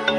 আসসালামু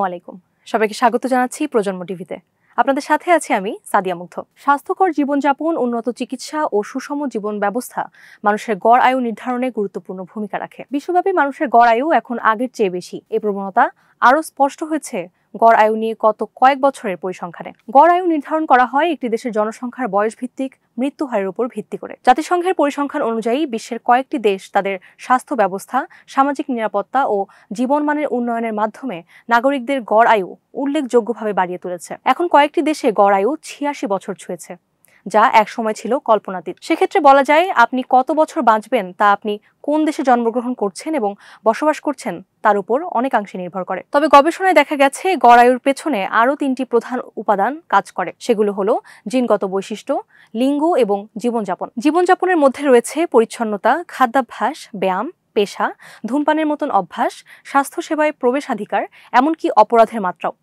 আলাইকুম, সবাইকে স্বাগত জানাচ্ছি প্রজন্ম টিভিতে। আপনাদের সাথে আছি আমি সাদিয়া মুগ্ধ। স্বাস্থ্যকর জীবনযাপন, উন্নত চিকিৎসা ও সুষম জীবন ব্যবস্থা মানুষের গড় আয়ু নির্ধারণে গুরুত্বপূর্ণ ভূমিকা রাখে। বিশ্বব্যাপী মানুষের গড় আয়ু এখন আগের চেয়ে বেশি। এই প্রবণতা আরও স্পষ্ট হয়েছে গড় আয়ু নিয়ে গত কয়েক বছরের পরিসংখ্যানে। গড় আয়ু নির্ধারণ করা হয় একটি দেশের জনসংখ্যার বয়স ভিত্তিক মৃত্যু হারের উপর ভিত্তি করে। জাতিসংঘের পরিসংখ্যান অনুযায়ী বিশ্বের কয়েকটি দেশ তাদের স্বাস্থ্য ব্যবস্থা, সামাজিক নিরাপত্তা ও জীবনমানের উন্নয়নের মাধ্যমে নাগরিকদের গড় আয়ু উল্লেখযোগ্যভাবে বাড়িয়ে তুলেছে। এখন কয়েকটি দেশে গড় আয়ু ৮৬ বছর ছুঁয়েছে, যা একসময় ছিল কল্পনাতীত। সেক্ষেত্রে বলা যায়, আপনি কত বছর বাঁচবেন তা আপনি কোন দেশে জন্মগ্রহণ করছেন এবং বসবাস করছেন তার উপর অনেকাংশে নির্ভর করে। তবে গবেষণায় দেখা গেছে গড় আয়ুর পেছনে আরও ৩টি প্রধান উপাদান কাজ করে। সেগুলো হলো জিনগত বৈশিষ্ট্য, লিঙ্গ এবং জীবনযাপন। জীবনযাপনের মধ্যে রয়েছে পরিচ্ছন্নতা, খাদ্যাভ্যাস, ব্যায়াম, পেশা, ধূমপানের মতন অভ্যাস, স্বাস্থ্যসেবায় প্রবেশাধিকার, এমনকি অপরাধের মাত্রাও।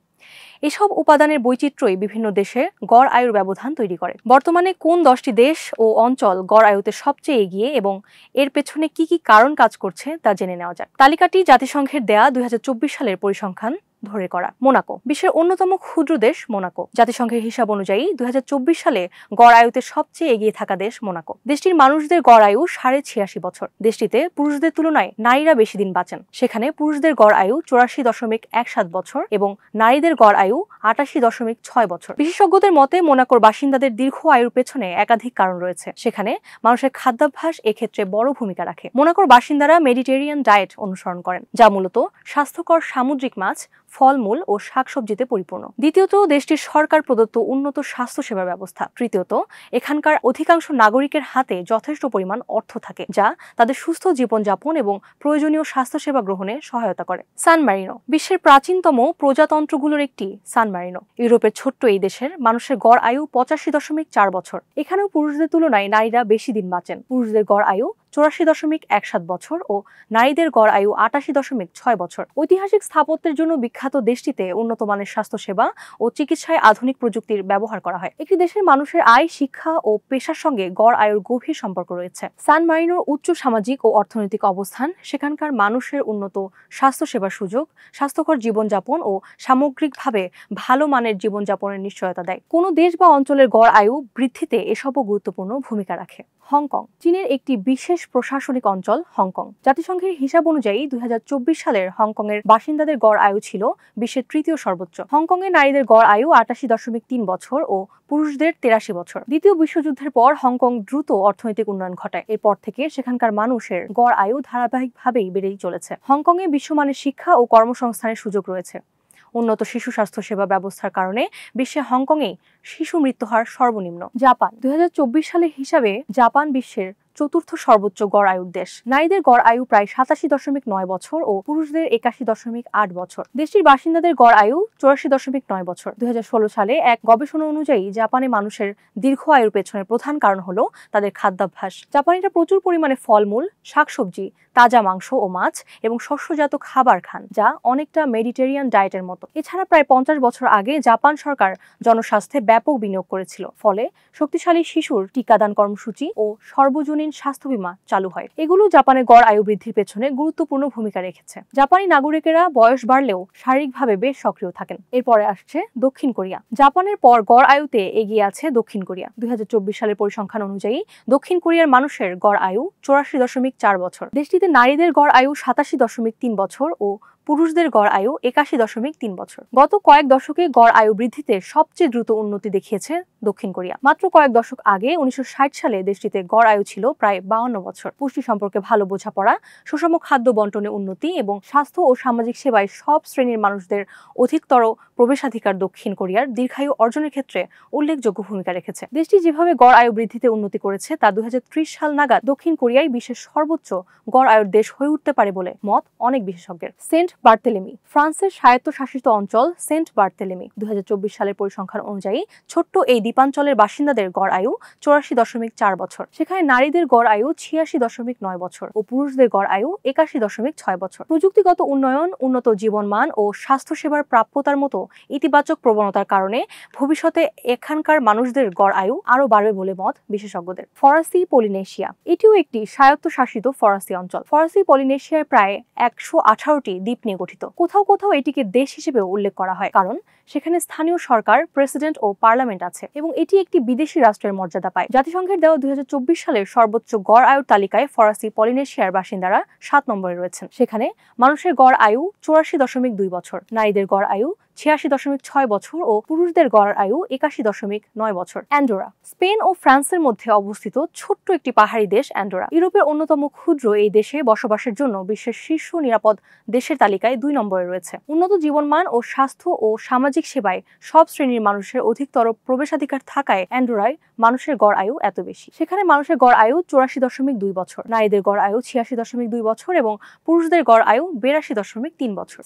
এসব উপাদানের বৈচিত্র্যই বিভিন্ন দেশে গড় আয়ুর ব্যবধান তৈরি করে। বর্তমানে কোন 10টি দেশ ও অঞ্চল গড় আয়ুতে সবচেয়ে এগিয়ে এবং এর পেছনে কি কি কারণ কাজ করছে তা জেনে নেওয়া যাক। তালিকাটি জাতিসংঘের দেয়া 2024 সালের পরিসংখ্যান ধরে করা। মোনাকো বিশ্বের অন্যতম ক্ষুদ্র দেশ। মোনাকো জাতিসংঘের হিসাব অনুযায়ী 2024 সালে গড় আয়ুতে সবচেয়ে এগিয়ে থাকা দেশ মোনাকো। দেশটির মানুষদের গড় আয়ু 86.5 বছর। দেশটিতে পুরুষদের তুলনায় নারীরা বেশি দিন বাঁচেন। সেখানে পুরুষদের গড় আয়ু 84.17 বছর এবং নারীদের গড় আয়ু 88.6 বছর। বিশেষজ্ঞদের মতে মোনাকোর বাসিন্দাদের দীর্ঘ আয়ুর পেছনে একাধিক কারণ রয়েছে। সেখানে মানুষের খাদ্যাভ্যাস এক্ষেত্রে বড় ভূমিকা রাখে। মোনাকোর বাসিন্দারা মেডিটেরিয়ান ডায়েট অনুসরণ করেন, যা মূলত স্বাস্থ্যকর সামুদ্রিক মাছ, ফলমূল ও শাকসবজিতে পরিপূর্ণ। দ্বিতীয়ত, দেশটির সরকার প্রদত্ত উন্নত স্বাস্থ্যসেবা ব্যবস্থা। তৃতীয়ত, এখানকার অধিকাংশ নাগরিকের হাতে যথেষ্ট পরিমাণ অর্থ থাকে, যা তাদের সুস্থ জীবনযাপন এবং প্রয়োজনীয় স্বাস্থ্যসেবা গ্রহণে সহায়তা করে। সান মারিনো বিশ্বের প্রাচীনতম প্রজাতন্ত্রগুলোর একটি। সান মারিনো ইউরোপের ছোট্ট এই দেশের মানুষের গড় আয়ু 85.4 বছর। এখানেও পুরুষদের তুলনায় নারীরা বেশি দিন বাঁচেন। পুরুষদের গড় আয়ু 84.17 বছর ও নারীদের গড় আয়ু 88.6 বছর। ঐতিহাসিক স্থাপত্যের জন্য বিখ্যাত দেশটিতে উন্নত মানের স্বাস্থ্যসেবা ও চিকিৎসায় আধুনিক প্রযুক্তির ব্যবহার করা হয়। একটি দেশের মানুষের আয়, শিক্ষা ও পেশার সঙ্গে গড় আয়ুর গভীর সম্পর্ক রয়েছে। সান মারিনোর উচ্চ সামাজিক ও অর্থনৈতিক অবস্থান সেখানকার মানুষের উন্নত স্বাস্থ্যসেবার সুযোগ, স্বাস্থ্যকর জীবনযাপন ও সামগ্রিকভাবে ভালো মানের জীবনযাপনের নিশ্চয়তা দেয়। কোনো দেশ বা অঞ্চলের গড় আয়ু বৃদ্ধিতে এসবও গুরুত্বপূর্ণ ভূমিকা রাখে। হংকং চীনের একটি বিশেষ প্রশাসনিক অঞ্চল। হংকং জাতিসংঘের হিসাব অনুযায়ী 2024 সালের হংকংয়ের বাসিন্দাদের গড় আয়ু ছিল বিশ্বের তৃতীয় সর্বোচ্চ। হংকংয়ে নারীদের গড় আয়ু 88.3 বছর ও পুরুষদের 83 বছর। দ্বিতীয় বিশ্বযুদ্ধের পর হংকং দ্রুত অর্থনৈতিক উন্নয়ন ঘটায়। এরপর থেকে সেখানকার মানুষের গড় আয়ু ধারাবাহিকভাবেই বেড়েই চলেছে। হংকংয়ে বিশ্বমানের শিক্ষা ও কর্মসংস্থানের সুযোগ রয়েছে। উন্নত শিশু স্বাস্থ্য সেবা ব্যবস্থার কারণে বিশ্বে হংকংয়ে শিশু মৃত্যুহার সর্বনিম্ন। জাপান 2024 সালের হিসাবে জাপান বিশ্বের চতুর্থ সর্বোচ্চ গড় আয়ুর দেশ। নারীদের গড় আয়ু প্রায় 87.9 বছর ও পুরুষদের 81.8 বছর। দেশটির বাসিন্দাদের গড় আয়ু 84.9 বছর। 2016 সালে এক গবেষণা অনুযায়ী জাপানে মানুষের দীর্ঘ আয়ুর পেছনের প্রধান কারণ হলো তাদের খাদ্যাভ্যাস। জাপানিরা প্রচুর পরিমাণে ফলমূল, শাকসবজি, তাজা মাংস ও মাছ এবং শস্যজাত খাবার খান, যা অনেকটা মেডিটেরিয়ান ডায়েটের মতো। এছাড়া প্রায় 50 বছর আগে জাপান সরকার জনস্বাস্থ্যে ব্যাপক বিনিয়োগ করেছিল। ফলে শক্তিশালী শিশুর টিকাদান কর্মসূচি ও সর্বজনীন স্বাস্থ্য বীমা চালু হয়। এগুলো জাপানের গড় আয়ু বৃদ্ধির পেছনে গুরুত্বপূর্ণ ভূমিকা রেখেছে। জাপানি নাগরিকেরা বয়স বাড়লেও শারীরিকভাবে বেশ সক্রিয় থাকেন। এরপরে আসছে দক্ষিণ কোরিয়া। জাপানের পর গড় আয়ুতে এগিয়ে আছে দক্ষিণ কোরিয়া। 2024 সালের পরিসংখ্যান অনুযায়ী দক্ষিণ কোরিয়ার মানুষের গড় আয়ু 84.4 বছর। দেশটিতে নারীদের গড় আয়ু 87.3 বছর ও পুরুষদের গড় আয়ু 81.3 বছর। গত কয়েক দশকে গড় আয়ু বৃদ্ধিতে সবচেয়ে দ্রুত উন্নতি দেখিয়েছে দক্ষিণ কোরিয়া। মাত্র কয়েক দশক আগে 1960 সালে দেশটিতে গড় আয়ু ছিল প্রায় 52 বছর। পুষ্টি সম্পর্কে ভালো বোঝাপড়া, সুষম খাদ্য বন্টনে উন্নতি এবং স্বাস্থ্য ও সামাজিক সেবায় সব শ্রেণীর মানুষদের অধিকতর প্রবেশাধিকার দক্ষিণ কোরিয়ার দীর্ঘায়ু অর্জনের ক্ষেত্রে উল্লেখযোগ্য ভূমিকা রেখেছে। দেশটি যেভাবে গড় আয়ু বৃদ্ধিতে উন্নতি করেছে তা 2030 সাল নাগাদ দক্ষিণ কোরিয়ায় বিশ্বের সর্বোচ্চ গড় আয়ুর দেশ হয়ে উঠতে পারে বলে মত অনেক বিশেষজ্ঞের। সেন্ট বার্থেলেমি ফ্রান্সের স্বায়ত্তশাসিত অঞ্চল সেন্ট বার্থেলেমি 2024 সালের পরিসংখ্যান অনুযায়ী ছোট্ট এই দ্বীপ দ্বীপাঞ্চলের বাসিন্দাদের গড় আয়ু 84.4 বছর। সেখানে নারীদের গড় আয়ু 86.9 বছর ও পুরুষদের গড় আয়ু 81.6 বছর। প্রযুক্তিগত উন্নয়ন, উন্নত জীবনমান ও স্বাস্থ্যসেবার প্রাপ্যতার মতো ইতিবাচক প্রবণতার কারণে ভবিষ্যতে এখানকার মানুষদের গড় আয়ু আরও বাড়বে বলে মত বিশেষজ্ঞদের। ফরাসি পলিনেশিয়া এটিও একটি স্বায়ত্তশাসিত ফরাসি অঞ্চল। ফরাসি পলিনেশিয়ায় প্রায় 118টি দ্বীপ নিয়ে গঠিত। কোথাও কোথাও এটিকে দেশ হিসেবে উল্লেখ করা হয়, কারণ সেখানে স্থানীয় সরকার, প্রেসিডেন্ট ও পার্লামেন্ট আছে এবং এটি একটি বিদেশি রাষ্ট্রের মর্যাদা পায়। জাতিসংঘের দেওয়া 2024 সালের সর্বোচ্চ গড় আয়ুর তালিকায় ফরাসি পলিনেশিয়ার বাসিন্দারা 7 নম্বরে রয়েছেন। সেখানে মানুষের গড় আয়ু 84.2 বছর, নারীদের গড় আয়ু 86.6 বছর ও পুরুষদের গড় আয়ু 81.9 বছর। অ্যান্ডোরা স্পেন ও ফ্রান্সের মধ্যে অবস্থিত ছোট্ট একটি পাহাড়ি দেশ অ্যান্ডোরা। ইউরোপের অন্যতম ক্ষুদ্র এই দেশে বসবাসের জন্য বিশ্বের শীর্ষ নিরাপদ দেশের তালিকায় 2 নম্বরে রয়েছে। উন্নত জীবনমান ও স্বাস্থ্য ও সামাজিক সেবায় সব শ্রেণীর মানুষের অধিকতর প্রবেশাধিকার থাকায় অ্যান্ডোরায় মানুষের গড় আয়ু এত বেশি। সেখানে মানুষের গড় আয়ু 84.2 বছর, নারীদের গড় আয়ু 86.2 বছর এবং পুরুষদের গড় আয়ু 82.3 বছর।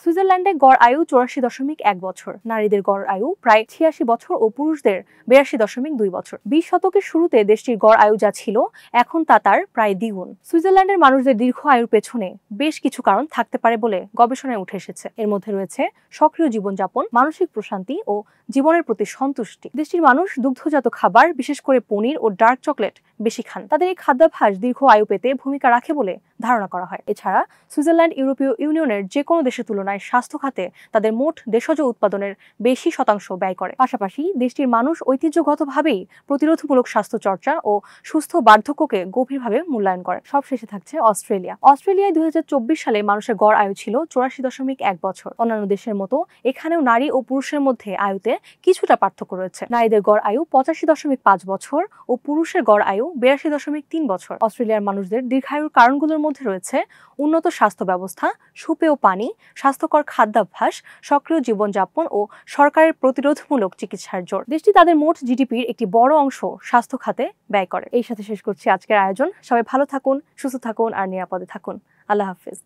সুইজারল্যান্ডে গড় আয়ু 84.1 বছর, নারীদের গড় আয়ু প্রায় 86 বছর ও পুরুষদের 82.2 বছর। 20 শতকের শুরুতে দেশটির গড় আয়ু যা ছিল, এখন তা তার প্রায় দ্বিগুণ। সুইজারল্যান্ডের মানুষদের দীর্ঘ আয়ুর পেছনে বেশ কিছু কারণ থাকতে পারে বলে গবেষণায় উঠে এসেছে। এর মধ্যে রয়েছে সক্রিয় জীবনযাপন, মানসিক প্রশান্তি ও জীবনের প্রতি সন্তুষ্টি। দেশটির মানুষ দুগ্ধজাত খাবার, বিশেষ করে পনির ও ডার্ক চকলেট বেশি খান। তাদের এই খাদ্যাভ্যাস দীর্ঘ আয়ু পেতে ভূমিকা রাখে বলে ধারণা করা হয়। এছাড়া সুইজারল্যান্ড ইউরোপীয় ইউনিয়নের যে কোনো দেশের তুলনায় স্বাস্থ্য খাতে তাদের মোট দেশজ উৎপাদনের বেশি শতাংশ ব্যয় করে। পাশাপাশি দেশটির মানুষ ঐতিহ্যগতভাবেই প্রতিরোধমূলক স্বাস্থ্য চর্চা ও সুস্থ বার্ধক্যকে গভীরভাবে মূল্যায়ন করে। সবশেষে থাকছে অস্ট্রেলিয়ায় 2024 সালে মানুষের গড় আয়ু ছিল 84.1 বছর। অন্যান্য দেশের মতো এখানেও নারী ও পুরুষের মধ্যে আয়ুতে কিছুটা পার্থক্য রয়েছে। নারীদের গড় আয়ু 85.5 বছর ও পুরুষের গড় আয়ু 82.3 বছর। অস্ট্রেলিয়ার মানুষদের দীর্ঘায়ুর কারণগুলোর মধ্যে রয়েছে উন্নত স্বাস্থ্য ব্যবস্থা, সুপেয় পানি, স্বাস্থ্যকর খাদ্যাভ্যাস, সক্রিয় জীবনযাপন ও সরকারের প্রতিরোধমূলক চিকিৎসার জোর। দেশটি তাদের মোট জিডিপির একটি বড় অংশ স্বাস্থ্য খাতে ব্যয় করে। এই সাথে শেষ করছি আজকের আয়োজন। সবাই ভালো থাকুন, সুস্থ থাকুন আর নিরাপদে থাকুন। আল্লাহ হাফেজ।